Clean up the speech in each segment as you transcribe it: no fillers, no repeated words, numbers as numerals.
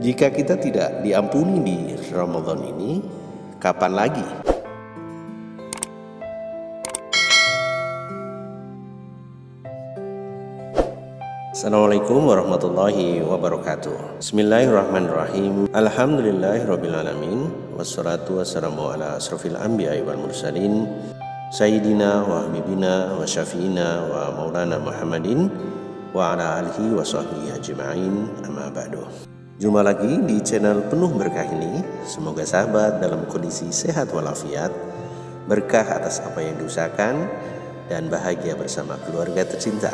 Jika kita tidak diampuni di Ramadan ini, kapan lagi? Assalamualaikum warahmatullahi wabarakatuh. Bismillahirrahmanirrahim. Alhamdulillahirrabbilalamin. Wassalatu wassalamu ala asrafil anbiya'i wal mursalin Sayyidina wa habibina wa syafi'ina wa maulana Muhammadin wa ala alihi wa sahbihi ajma'in, amma ba'du. Jumpa lagi di channel penuh berkah ini. Semoga sahabat dalam kondisi sehat walafiat, berkah atas apa yang diusahakan, dan bahagia bersama keluarga tercinta.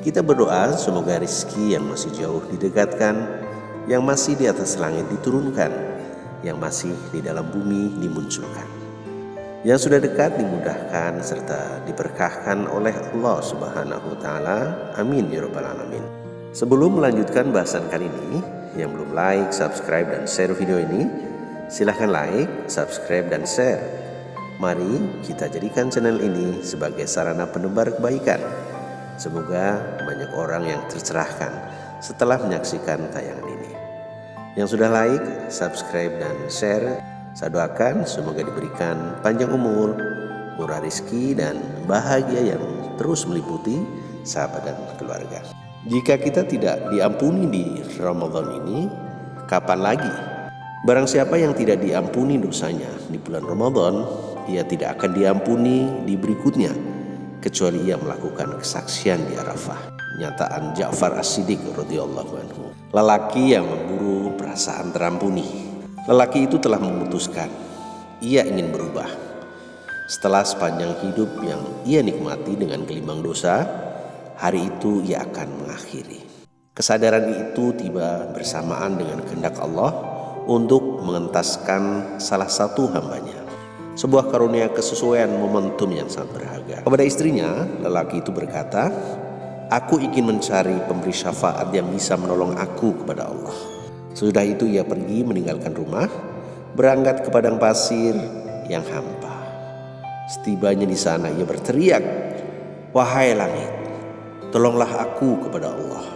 Kita berdoa semoga rezeki yang masih jauh didekatkan, yang masih di atas langit diturunkan, yang masih di dalam bumi dimunculkan, yang sudah dekat dimudahkan serta diberkahkan oleh Allah Subhanahu wa Ta'ala. Amin ya Rabbal Alamin. Sebelum melanjutkan bahasan kali ini, yang belum like, subscribe, dan share video ini, silahkan like, subscribe, dan share. Mari kita jadikan channel ini sebagai sarana penebar kebaikan. Semoga banyak orang yang tercerahkan setelah menyaksikan tayangan ini. Yang sudah like, subscribe, dan share, saya doakan semoga diberikan panjang umur, murah rezeki, dan bahagia yang terus meliputi sahabat dan keluarga. Jika kita tidak diampuni di Ramadan ini, kapan lagi? Barang siapa yang tidak diampuni dosanya di bulan Ramadan, ia tidak akan diampuni di berikutnya, kecuali ia melakukan kesaksian di Arafah. Nyataan Ja'far As-Siddiq radhiyallahu anhu. Lelaki yang memburu perasaan terampuni. Lelaki itu telah memutuskan ia ingin berubah. Setelah sepanjang hidup yang ia nikmati dengan gelimang dosa, hari itu ia akan mengakhiri. Kesadaran itu tiba bersamaan dengan kehendak Allah untuk mengentaskan salah satu hambanya. Sebuah karunia kesesuaian momentum yang sangat berharga. Kepada istrinya, lelaki itu berkata, "Aku ingin mencari pemberi syafaat yang bisa menolong aku kepada Allah." Sesudah itu ia pergi meninggalkan rumah, berangkat ke padang pasir yang hampa. Setibanya di sana ia berteriak, "Wahai langit, tolonglah aku kepada Allah.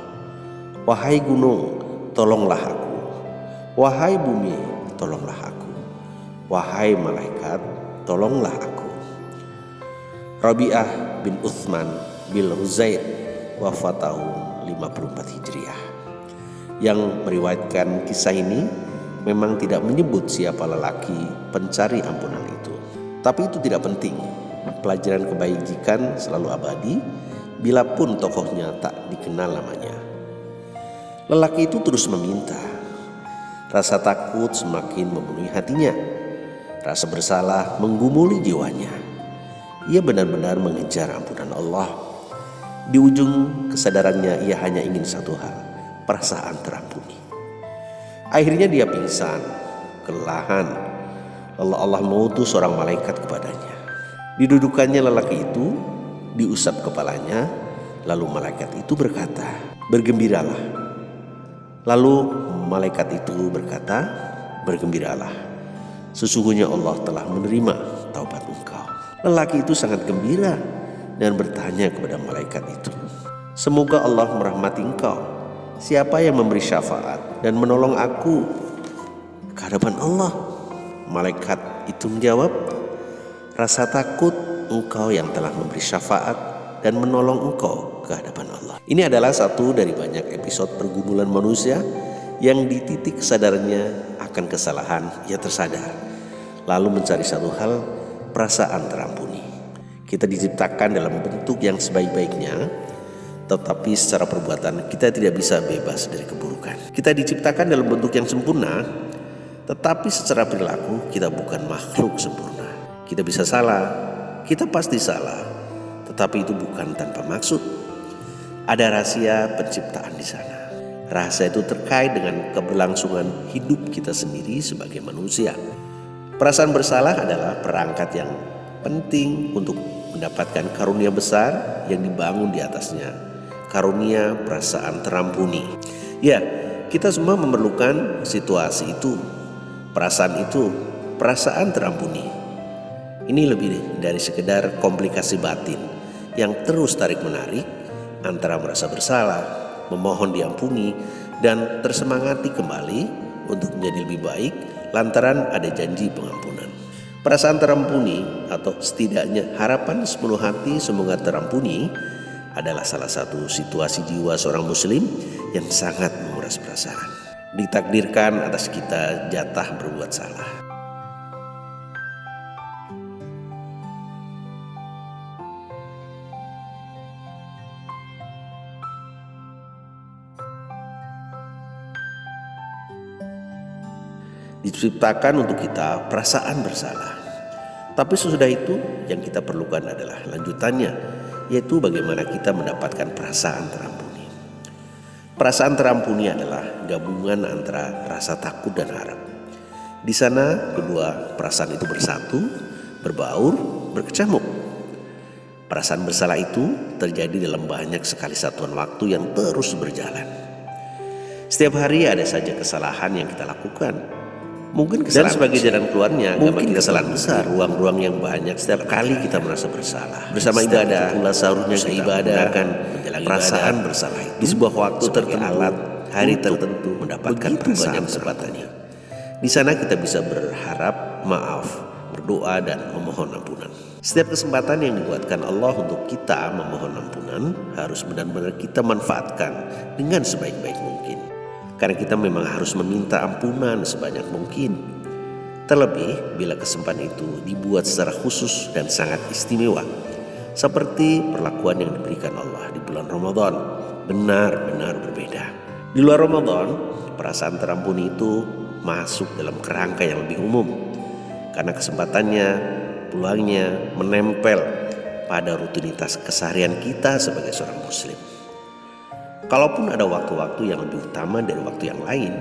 Wahai gunung, tolonglah aku. Wahai bumi, tolonglah aku. Wahai malaikat, tolonglah aku." Rabi'ah bin Uthman bin Huzair wafat tahun 54 Hijriah. Yang meriwayatkan kisah ini memang tidak menyebut siapa lelaki pencari ampunan itu. Tapi itu tidak penting. Pelajaran kebajikan selalu abadi, bila pun tokohnya tak dikenal namanya. Lelaki itu terus meminta. Rasa takut semakin memenuhi hatinya. Rasa bersalah menggumuli jiwanya. Ia benar-benar mengejar ampunan Allah. Di ujung kesadarannya ia hanya ingin satu hal, perasaan terampuni. Akhirnya dia pingsan, kelelahan. Lalu Allah mengutus seorang malaikat kepadanya. Didudukannya lelaki itu, diusap kepalanya, lalu malaikat itu berkata, "Bergembiralah." Lalu malaikat itu berkata, "Bergembiralah, sesungguhnya Allah telah menerima taubat engkau." Lelaki itu sangat gembira dan bertanya kepada malaikat itu, "Semoga Allah merahmati engkau. Siapa yang memberi syafaat dan menolong aku ke hadapan Allah?" Malaikat itu menjawab, "Rasa takut engkau yang telah memberi syafaat dan menolong engkau ke hadapan Allah." Ini adalah satu dari banyak episode pergumulan manusia yang di titik kesadarannya akan kesalahan ia tersadar, lalu mencari satu hal, perasaan terampuni. Kita diciptakan dalam bentuk yang sebaik-baiknya, tetapi secara perbuatan kita tidak bisa bebas dari keburukan. Kita diciptakan dalam bentuk yang sempurna, tetapi secara perilaku kita bukan makhluk sempurna. Kita bisa salah, kita pasti salah, tetapi itu bukan tanpa maksud. Ada rahasia penciptaan di sana. Rahasia itu terkait dengan keberlangsungan hidup kita sendiri sebagai manusia. Perasaan bersalah adalah perangkat yang penting untuk mendapatkan karunia besar yang dibangun di atasnya, karunia perasaan terampuni. Ya, kita semua memerlukan situasi itu, perasaan terampuni. Ini lebih dari sekedar komplikasi batin yang terus tarik-menarik antara merasa bersalah, memohon diampuni, dan tersemangati kembali untuk menjadi lebih baik lantaran ada janji pengampunan. Perasaan terampuni atau setidaknya harapan sepenuh hati semoga terampuni adalah salah satu situasi jiwa seorang muslim yang sangat menguras perasaan. Ditakdirkan atas kita jatah berbuat salah. Diciptakan untuk kita perasaan bersalah. Tapi sesudah itu yang kita perlukan adalah lanjutannya, yaitu bagaimana kita mendapatkan perasaan terampuni. Perasaan terampuni adalah gabungan antara rasa takut dan harap. Di sana kedua perasaan itu bersatu, berbaur, berkecamuk. Perasaan bersalah itu terjadi dalam banyak sekali satuan waktu yang terus berjalan. Setiap hari ada saja kesalahan yang kita lakukan. Mungkin kesalahan dan sebagai jalan keluarnya, mungkin kesalahan besar, ruang-ruang yang banyak. Setiap kali kita merasa bersalah, bersama ibadah, pula seharusnya kita ibadah akan perasaan bersalah itu di sebuah waktu tertentu, alat hari tertentu mendapatkan perasaan kesempatannya. Di sana kita bisa berharap maaf, berdoa dan memohon ampunan. Setiap kesempatan yang dibuatkan Allah untuk kita memohon ampunan harus benar-benar kita manfaatkan dengan sebaik-baik mungkin. Karena kita memang harus meminta ampunan sebanyak mungkin. Terlebih bila kesempatan itu dibuat secara khusus dan sangat istimewa. Seperti perlakuan yang diberikan Allah di bulan Ramadan, benar-benar berbeda. Di luar Ramadan, perasaan terampuni itu masuk dalam kerangka yang lebih umum. Karena kesempatannya, peluangnya menempel pada rutinitas keseharian kita sebagai seorang muslim. Kalaupun ada waktu-waktu yang lebih utama dari waktu yang lain,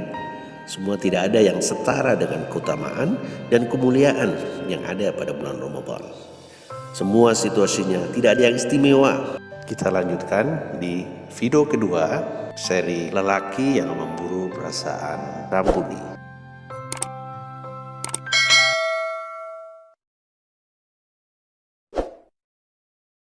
semua tidak ada yang setara dengan keutamaan dan kemuliaan yang ada pada bulan Ramadan. Semua situasinya tidak ada yang istimewa. Kita lanjutkan di video kedua seri lelaki yang memburu perasaan terampuni.